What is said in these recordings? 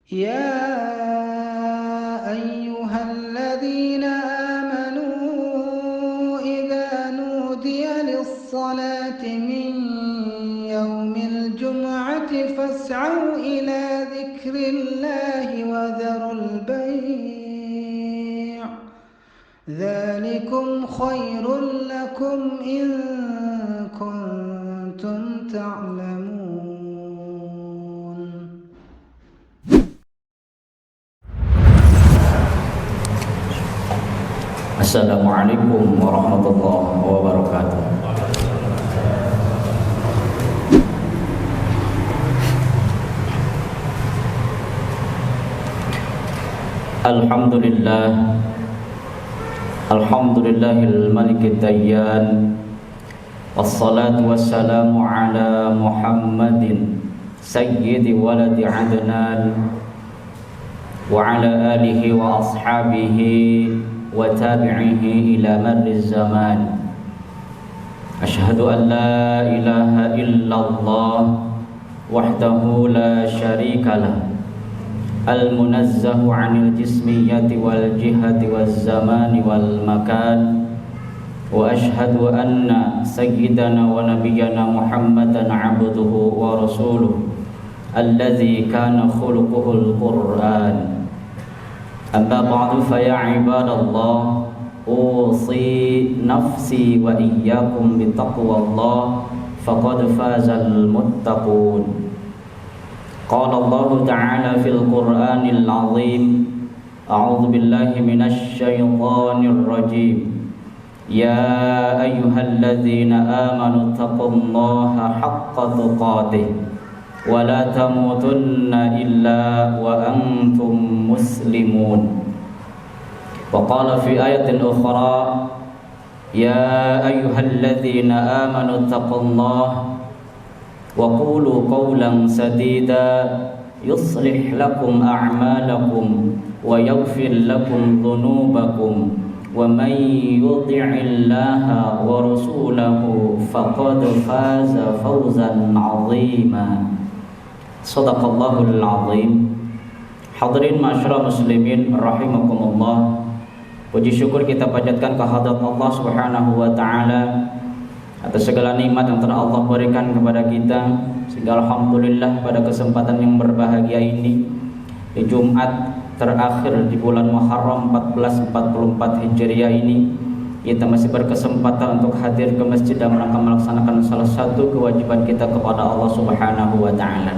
يا أيها الذين آمنوا إذا نودي للصلاة من يوم الجمعة فاسعوا إلى ذكر الله وذروا البيع ذلكم خير لكم إن كنتم تعلمون. Assalamualaikum warahmatullahi wabarakatuh. Alhamdulillahil malikid dayyan, wassalatu wassalamu ala Muhammadin sayyidi waladi adnan wa ala alihi wa ashabihi wa tabi'ihi ila marriz zaman. Asyhadu an la ilaha illallah wahdahu la syarikalah, al-munazzahu 'anil jismiyyati wal jihati waz zamani wal makan. Wa asyhadu anna sayyidana wa nabiyyana Muhammadan 'abduhu wa rasuluhu alladzi kana khuluquhul Qur'an. Amma ba'du fa ya ibadallah, usi nafsi wa iyyakum bittaqwallah faqad fazal muttaqun. Qala Allah ta'ala fil Qur'anil 'azim, a'udzu billahi minasy syaithanir rajim. Ya ayyuhalladzina amanu taqullaha haqqa tuqatih wa la tamutunna illa wa antum muslimun. Wa qala fi ayatin ukhra, ya ayyuhalladzina amanu taqullaha wa qulu qawlan sadida yuslih lakum a'malakum wa yaghfir lakum dhunubakum wa may yuti'illaha wa rasulahu faqad faza fawzan 'azima. Shadaqallahul 'azim. Hadirin masyarakat muslimin rahimakumullah. Puji syukur kita panjatkan kehadrat Allah Subhanahu wa taala atas segala nikmat yang telah Allah berikan kepada kita, sehingga alhamdulillah pada kesempatan yang berbahagia ini di Jumat terakhir di bulan Muharram 1444 Hijriah ini, kita masih berkesempatan untuk hadir ke masjid dan melaksanakan salah satu kewajiban kita kepada Allah Subhanahu wa taala.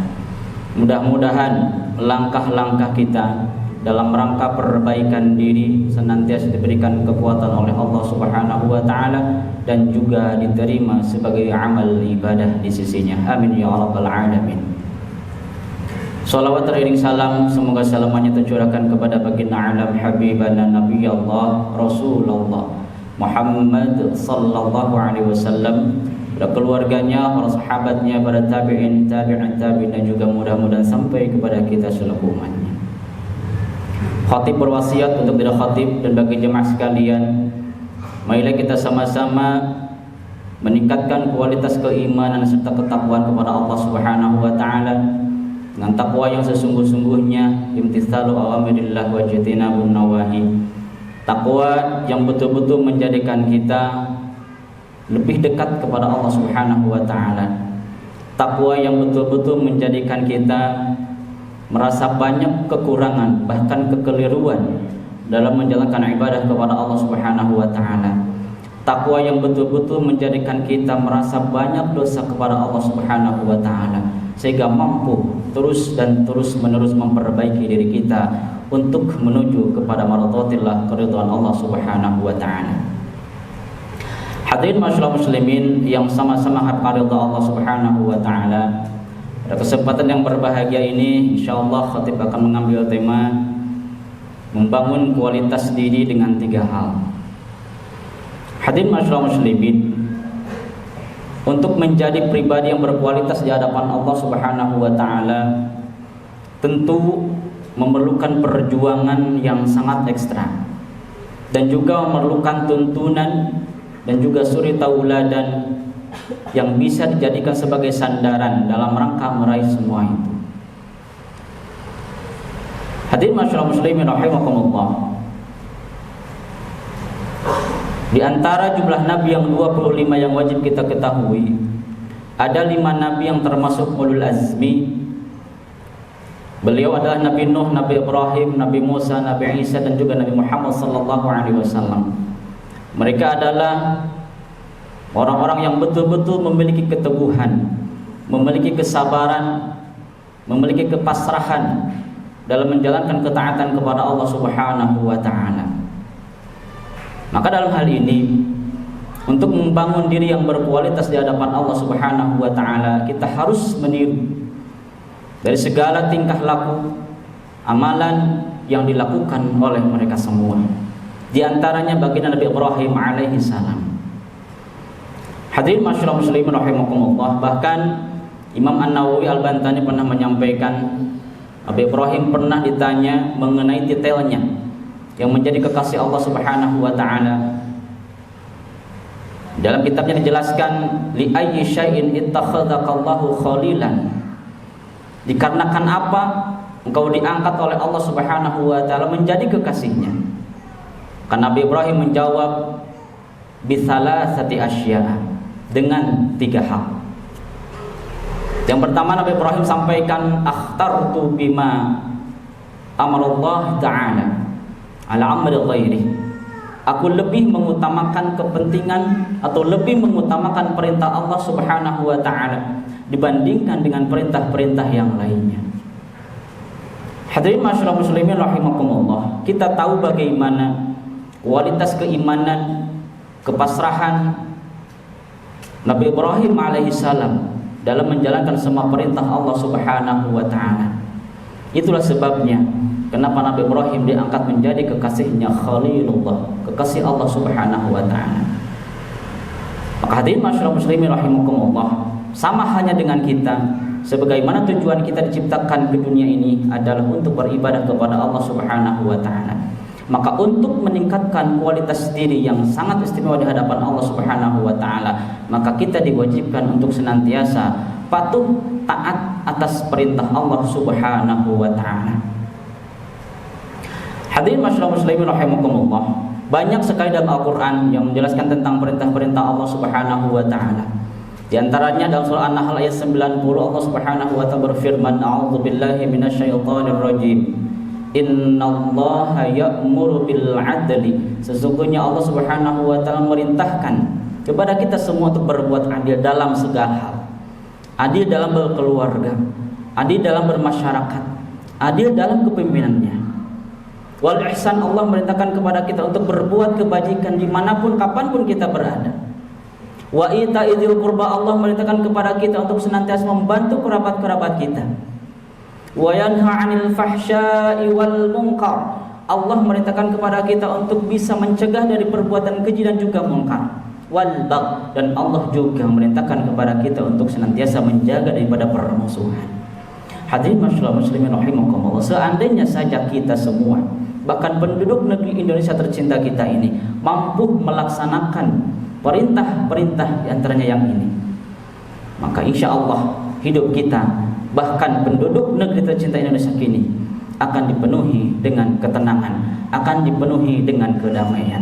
Mudah-mudahan langkah-langkah kita dalam rangka perbaikan diri senantiasa diberikan kekuatan oleh Allah Subhanahu wa taala dan juga diterima sebagai amal ibadah di sisinya. Amin ya rabbal alamin. Salawat teriring salam, semoga selamanya tercurahkan kepada baginda alam habibana Nabi Allah Rasulullah Muhammad sallallahu alaihi wasallam, pada keluarganya, para sahabatnya, para tabi'in, tabi'in, dan juga mudah-mudahan sampai kepada kita seluruh umatnya. Khatib berwasiat untuk tidak khatib dan bagi jemaah sekalian, marilah kita sama-sama meningkatkan kualitas keimanan serta ketakwaan kepada Allah Subhanahu wa taala dengan takwa yang sesungguh-sungguhnya, imtitsalu awamirillah wa jitinabun nawahi. Takwa yang betul-betul menjadikan kita lebih dekat kepada Allah Subhanahu wa taala. Takwa yang betul-betul menjadikan kita merasa banyak kekurangan, bahkan kekeliruan dalam menjalankan ibadah kepada Allah Subhanahu wa taala. Takwa yang betul-betul menjadikan kita merasa banyak dosa kepada Allah Subhanahu wa taala, sehingga mampu terus menerus memperbaiki diri kita untuk menuju kepada maradatillah, keridhaan Allah Subhanahu wa taala. Hadirin masyarakat muslimin yang sama-sama harap ridha Allah Subhanahu wa taala, pada kesempatan yang berbahagia ini insyaallah khatib akan mengambil tema membangun kualitas diri dengan 3 hal. Hadirin masyarakat muslimin, untuk menjadi pribadi yang berkualitas di hadapan Allah Subhanahu wa taala tentu memerlukan perjuangan yang sangat ekstra dan juga memerlukan tuntunan dan juga suri tauladan yang bisa dijadikan sebagai sandaran dalam rangka meraih semua itu. Hadirin masyaallah muslimin rahimakumullah. Di antara jumlah nabi yang 25 yang wajib kita ketahui, ada 5 nabi yang termasuk ulul azmi. Beliau adalah Nabi Nuh, Nabi Ibrahim, Nabi Musa, Nabi Isa dan juga Nabi Muhammad sallallahu alaihi wasallam. Mereka adalah orang-orang yang betul-betul memiliki keteguhan, memiliki kesabaran, memiliki kepasrahan dalam menjalankan ketaatan kepada Allah Subhanahu wa taala. Maka dalam hal ini, untuk membangun diri yang berkualitas di hadapan Allah Subhanahu wa taala, kita harus meniru dari segala tingkah laku, amalan yang dilakukan oleh mereka semua. Di antaranya baginda Nabi Ibrahim alaihi salam. Hadirin masyaallah muslimin rahimakumullah, bahkan Imam An-Nawawi Al-Bantani pernah menyampaikan Nabi Ibrahim pernah ditanya mengenai detailnya yang menjadi kekasih Allah Subhanahu wa taala. Dalam kitabnya dijelaskan, li ayyi syai'in ittakhadhakallahu khalilan. Dikarenakan apa engkau diangkat oleh Allah Subhanahu wa taala menjadi kekasihnya? Karena Nabi Ibrahim menjawab bisalasati asya, dengan 3 hal. Yang pertama, Nabi Ibrahim sampaikan akhtartu bima amarallah ta'ala ala amri ghairi. Aku lebih mengutamakan kepentingan atau lebih mengutamakan perintah Allah Subhanahu wa taala dibandingkan dengan perintah-perintah yang lainnya. Hadirin masyaallah muslimin rahimakumullah, kita tahu bagaimana kualitas keimanan, kepasrahan Nabi Ibrahim alaihissalam dalam menjalankan semua perintah Allah Subhanahu wa taala. Itulah sebabnya kenapa Nabi Ibrahim diangkat menjadi kekasihnya Khalilullah, kekasih Allah Subhanahu wa taala. Maka hadirin masyaallah muslimin rahimakumullah, sama hanya dengan kita, sebagaimana tujuan kita diciptakan ke dunia ini adalah untuk beribadah kepada Allah Subhanahu wa taala. Maka untuk meningkatkan kualitas diri yang sangat istimewa di hadapan Allah Subhanahu wa taala, maka kita diwajibkan untuk senantiasa patuh taat atas perintah Allah Subhanahu wa taala. Hadirin masyaallah muslimin rahimakumullah, banyak sekali dalam Al-Qur'an yang menjelaskan tentang perintah-perintah Allah Subhanahu wa taala. Di antaranya dalam surah An-Nahl ayat 90, Allah Subhanahu wa taala berfirman, a'udzubillahi minasyaitonir rajim. Innallaha ya'muru bil 'adli. Sesungguhnya Allah Subhanahu wa taala memerintahkan kepada kita semua untuk berbuat adil dalam segala hal. Adil dalam berkeluarga, adil dalam bermasyarakat, adil dalam kepemimpinannya. Wal ihsan, Allah memerintahkan kepada kita untuk berbuat kebajikan dimanapun kapanpun kita berada. Wa ita'idil qurba, Allah memerintahkan kepada kita untuk senantiasa membantu kerabat-kerabat kita. Wa yanha 'anil fahsya'i wal munkar, Allah memerintahkan kepada kita untuk bisa mencegah dari perbuatan keji dan juga munkar. Wal bagh, dan Allah juga memerintahkan kepada kita untuk senantiasa menjaga daripada permusuhan. Hadirin masyaallah muslimin rahimakumullah, seandainya saja kita semua, bahkan penduduk negeri Indonesia tercinta kita ini, mampu melaksanakan perintah-perintah diantaranya yang ini, maka insya Allah hidup kita, bahkan penduduk negeri tercinta Indonesia kini, akan dipenuhi dengan ketenangan, akan dipenuhi dengan kedamaian.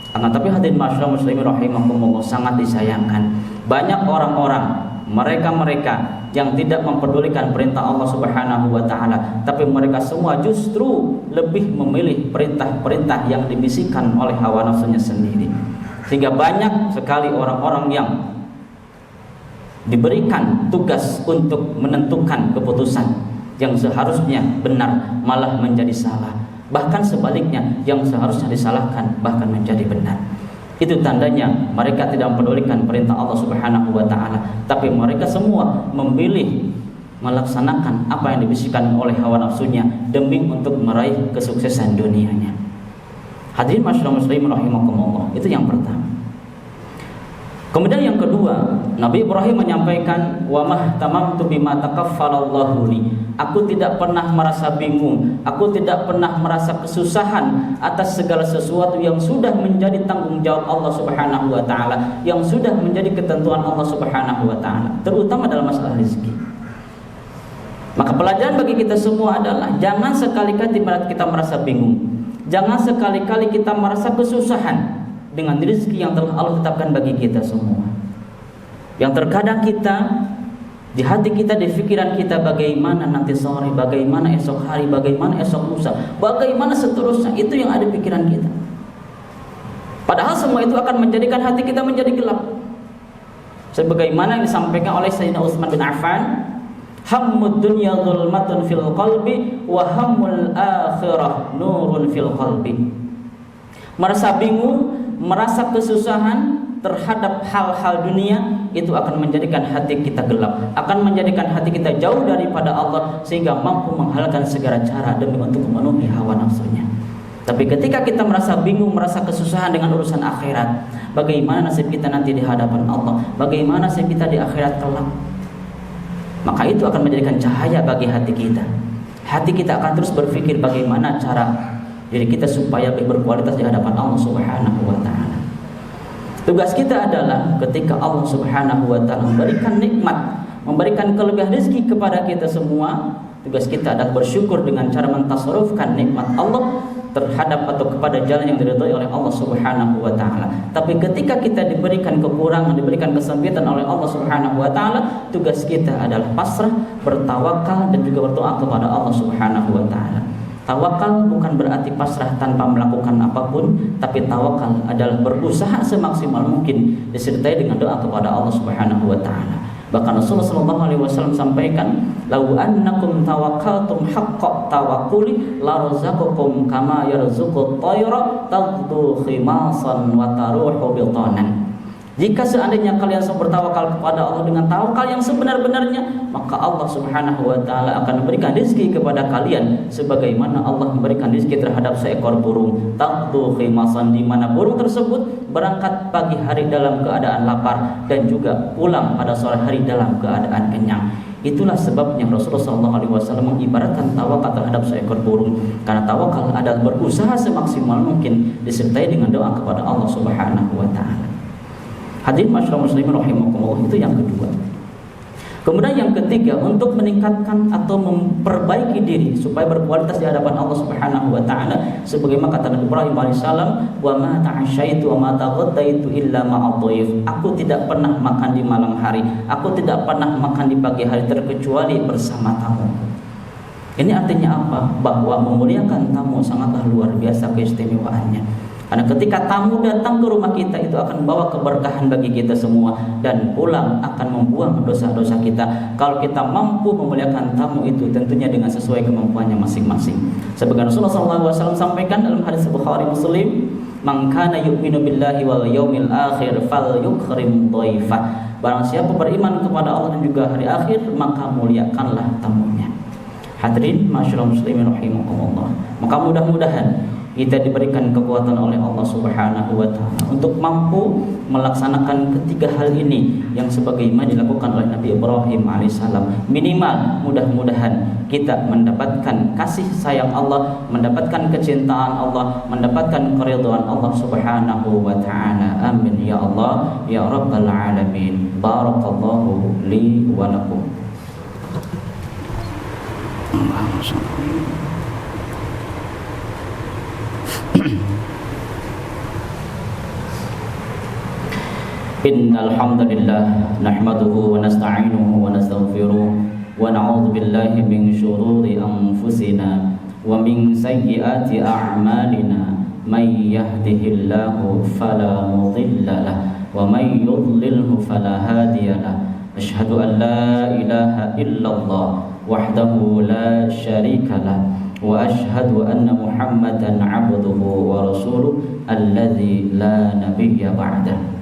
Akan tapi hadirin masyaallah muslimin rahimakumullah, sangat disayangkan banyak orang-orang, mereka-mereka yang tidak mempedulikan perintah Allah Subhanahu wa taala, tapi mereka semua justru lebih memilih perintah-perintah yang dibisikkan oleh hawa nafsunya sendiri. Sehingga banyak sekali orang-orang yang diberikan tugas untuk menentukan keputusan yang seharusnya benar malah menjadi salah. Bahkan sebaliknya, yang seharusnya disalahkan bahkan menjadi benar. Itu tandanya mereka tidak mempedulikan perintah Allah Subhanahu wa taala, tapi mereka semua memilih melaksanakan apa yang dibisikkan oleh hawa nafsunya demi untuk meraih kesuksesan dunianya. Hadirin masyaallah muslimin rahimakumullah, itu yang pertama. Kemudian yang kedua, Nabi Ibrahim menyampaikan, wa mahtamamtu bima takaffalallahu li. Aku tidak pernah merasa bingung, aku tidak pernah merasa kesusahan atas segala sesuatu yang sudah menjadi tanggung jawab Allah Subhanahu wa taala, yang sudah menjadi ketentuan Allah Subhanahu wa taala, terutama dalam masalah rezeki. Maka pelajaran bagi kita semua adalah jangan sekali-kali kita merasa bingung, jangan sekali-kali kita merasa kesusahan dengan rezeki yang telah Allah tetapkan bagi kita semua. Yang terkadang kita di hati kita, di pikiran kita, bagaimana nanti sore, bagaimana esok hari, bagaimana esok lusa, bagaimana seterusnya, itu yang ada di pikiran kita. Padahal semua itu akan menjadikan hati kita menjadi gelap. Sebagaimana yang disampaikan oleh Sayyidina Utsman bin Affan, hammud dunya zulmatun fil qalbi wa hammul akhirah nurun fil qalbi. Merasa bingung, merasa kesusahan terhadap hal-hal dunia itu akan menjadikan hati kita gelap, akan menjadikan hati kita jauh daripada Allah, sehingga mampu menghalalkan segala cara demi untuk memenuhi hawa nafsunya. Tapi ketika kita merasa bingung, merasa kesusahan dengan urusan akhirat, bagaimana nasib kita nanti di hadapan Allah, bagaimana nasib kita di akhirat kelak, maka itu akan menjadikan cahaya bagi hati kita. Hati kita akan terus berpikir bagaimana cara diri kita supaya lebih berkualitas di hadapan Allah Subhanahu wa taala. Tugas kita adalah ketika Allah Subhanahu wa taala memberikan nikmat, memberikan kelebihan rezeki kepada kita semua, tugas kita adalah bersyukur dengan cara mentasarrufkan nikmat Allah terhadap atau kepada jalan yang diridhai oleh Allah Subhanahu wa taala. Tapi ketika kita diberikan kekurangan, diberikan kesempitan oleh Allah Subhanahu wa taala, tugas kita adalah pasrah, bertawakal dan juga berdoa kepada Allah Subhanahu wa taala. Tawakal bukan berarti pasrah tanpa melakukan apapun, tapi tawakal adalah berusaha semaksimal mungkin disertai dengan doa kepada Allah Subhanahu wa taala. Bahkan Rasulullah sallallahu alaihi wasallam sampaikan, "Lau annakum tawakkaltum haqqa tawakkuli la razaqakum kama yarzuqut tayra taghdu khimasan wa taruhu bitanan." Jika seandainya kalian bertawakal kepada Allah dengan tawakal yang sebenar-benarnya, maka Allah Subhanahu wa taala akan memberikan rezeki kepada kalian sebagaimana Allah memberikan rezeki terhadap seekor burung. Taghdu khimasan, di mana burung tersebut berangkat pagi hari dalam keadaan lapar dan juga pulang pada sore hari dalam keadaan kenyang. Itulah sebabnya Rasulullah SAW mengibaratkan tawakal terhadap seekor burung, karena tawakal adalah berusaha semaksimal mungkin disertai dengan doa kepada Allah Subhanahu wa taala. Hadirin masyarakat muslimin rahimakumullah, itu yang kedua. Kemudian yang ketiga, untuk meningkatkan atau memperbaiki diri supaya berkualitas di hadapan Allah Subhanahu wa taala, sebagaimana kata Nabi Ibrahim alaihissalam, "Wa ma ta'ashaitu wa ma taghaddaitu illa ma'adhaif." Aku tidak pernah makan di malam hari, aku tidak pernah makan di pagi hari terkecuali bersama tamu. Ini artinya apa? Bahwa memuliakan tamu sangatlah luar biasa keistimewaannya. Karena ketika tamu datang ke rumah kita, itu akan membawa keberkahan bagi kita semua, dan pulang akan membuang dosa-dosa kita. Kalau kita mampu memuliakan tamu itu tentunya dengan sesuai kemampuannya masing-masing. Sebagaimana Rasulullah SAW sampaikan dalam hadis Bukhari Muslim, "Man kana yu'minu billahi wal yaumil akhir falyukrim dhaifah." Barang siapa beriman kepada Allah dan juga hari akhir, maka muliakanlah tamunya. Hadirin masyaallah muslimin rahimakumullah. Maka mudah-mudahan kita diberikan kekuatan oleh Allah Subhanahu wa taala untuk mampu melaksanakan ketiga hal ini yang sebagaimana dilakukan oleh Nabi Ibrahim alaihissalam. Minimal mudah-mudahan kita mendapatkan kasih sayang Allah, mendapatkan kecintaan Allah, mendapatkan keridhaan Allah Subhanahu wa taala. Amin ya Allah ya rabbal alamin. Barakallahu li wa lakum. Innal hamdalillah nahmaduhu wa nasta'inuhu wa nastaghfiruh wa na'udzu billahi min shururi anfusina wa min sayyiati a'malina. May yahdihillahu fala mudilla lahu wa may yudlilhu fala hadiya lahu. Asyhadu an la ilaha illallah wahdahu la syarika lahu wa asyhadu anna Muhammadan 'abduhu wa rasuluh alladzi la nabiyya ba'dahu.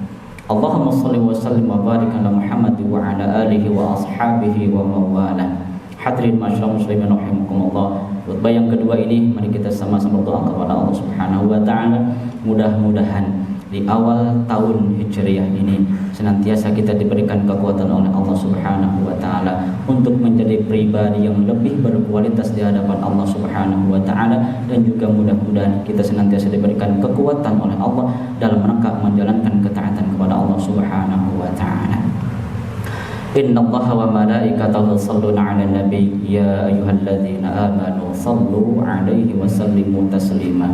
Allahumma shalli wa sallim wa barik ala Muhammad wa ala alihi wa ashabihi wa mawalah. Hadirin masyaallah muslimin rahimakumullah. Khutbah yang kedua ini mari kita sama-sama berdoa kepada Allah Subhanahu wa taala. Mudah-mudahan di awal tahun Hijriah ini senantiasa kita diberikan kekuatan oleh Allah Subhanahu wa taala untuk menjadi pribadi yang lebih berkualitas di hadapan Allah Subhanahu wa taala, dan juga mudah-mudahan kita senantiasa diberikan kekuatan oleh Allah dalam rangka menjalankan ketaatan kepada Allah Subhanahu wa taala. Inna Allaha wa malaikatahu yusholluna 'alan nabi ya ayyuhalladzina amanu shallu 'alaihi wa sallimu taslima.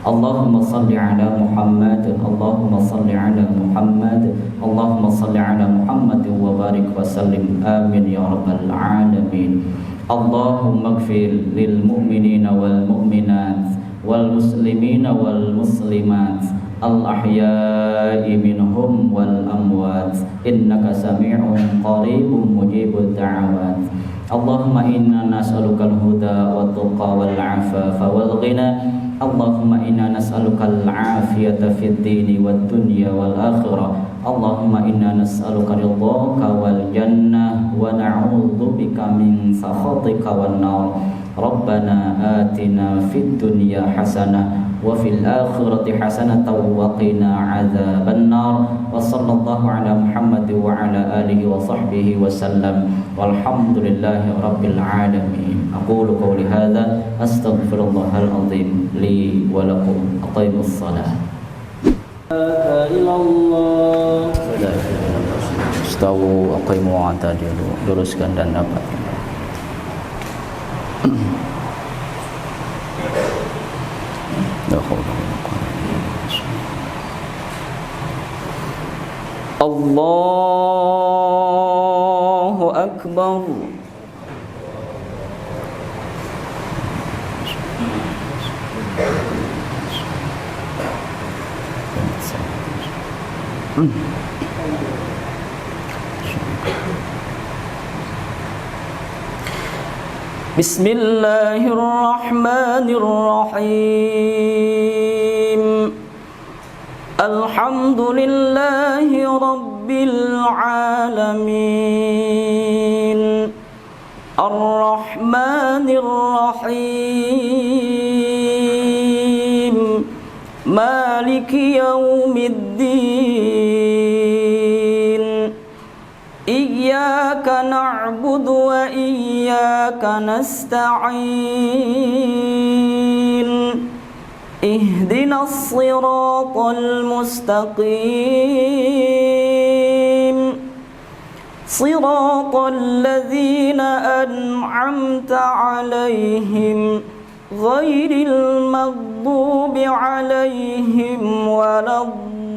Allahumma shalli 'ala Muhammad, Allahumma shalli 'ala Muhammad, Allahumma shalli 'ala Muhammad wa barik wa sallim. Amin ya rabbal alamin. Allahumma ighfir lil mu'minina wal mu'minat wal muslimina wal muslimat al-ahya'i minhum wal amwat innaka sami'un qaribun mujibud da'awat. Allahumma inna nas'alukal huda wat tuqa wal 'afafa wal ghina. Allahumma inna nas'alukal 'afiyata fid dini wad dunya wal akhirah. Allahumma inna nas'aluka ridhaka wal jannah wa na'udzubika min sakhatika wan nar. Rabbana atina fid dunya hasanah wa fil akhirati hasanatan wa qina adzaban nar. Wa sallallahu ala Muhammad wa ala alihi wa sahbihi wa sallam. Walhamdulillahi rabbil alamin. Aqulu qawli hadza astaghfirullahal azim li wa lakum. Aqimus shalah. Ilallah. Istawu aqimu atadilu. Luruskan dan dapat. Allahu Akbar. Bismillahirrahmanirrahim. Alhamdulillahi rabbil alamin. Ar-Rahmanir Rahim. Maliki yaumiddin. Iyyaka na'budu wa iyyaka nasta'in. Ihdinas siratal mustaqim. Siratal ladzina an'amta 'alaihim ghairil maghdubi 'alaihim waladdallin.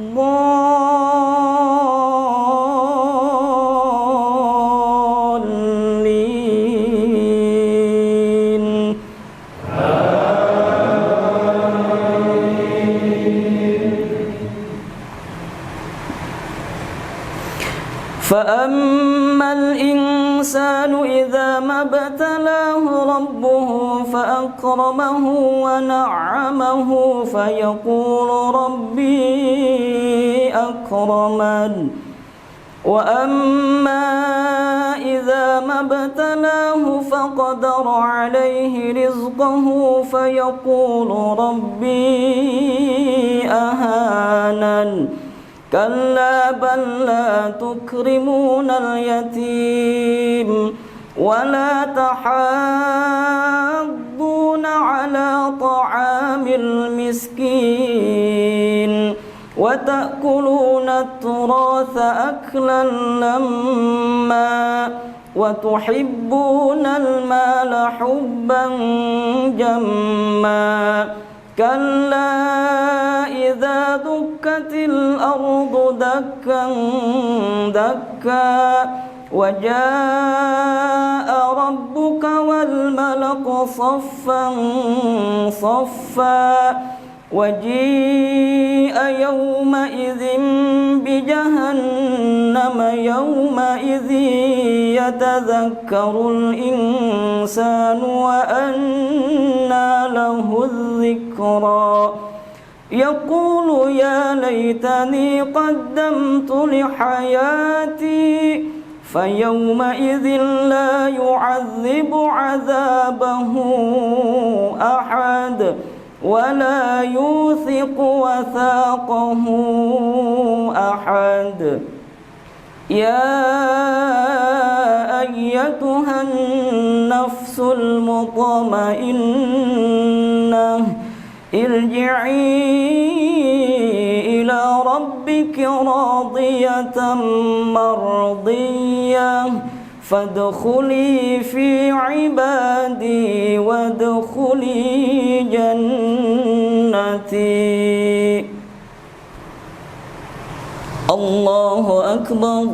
فأما الإنسان إذا ما ابتلاه ربه فأكرمه ونعمه فيقول ربي أكرمن. وأما إذا ما ابتلاه فقدر عليه رزقه فيقول ربي أهانن. كلا بل لا تكرمون اليتيم ولا تحاضون على طعام المسكين وتأكلون التراث أكلا لما وتحبون المال حبا جما. كلا إذا دكت الأرض دكا دكا وجاء ربك والملك صفا صفا وجيء يومئذ بجهنم يومئذ يتذكر الإنسان وأنى له الذكرى. يقول يا ليتني قدمت لحياتي فيومئذ لا يعذب عذابه أحد ولا يوثق وثاقه أحد. يا أيتها النفس المطمئنة ارجعي إلى ربك راضية مرضية فادخلي في عبادي وادخلي جنتي. الله أكبر.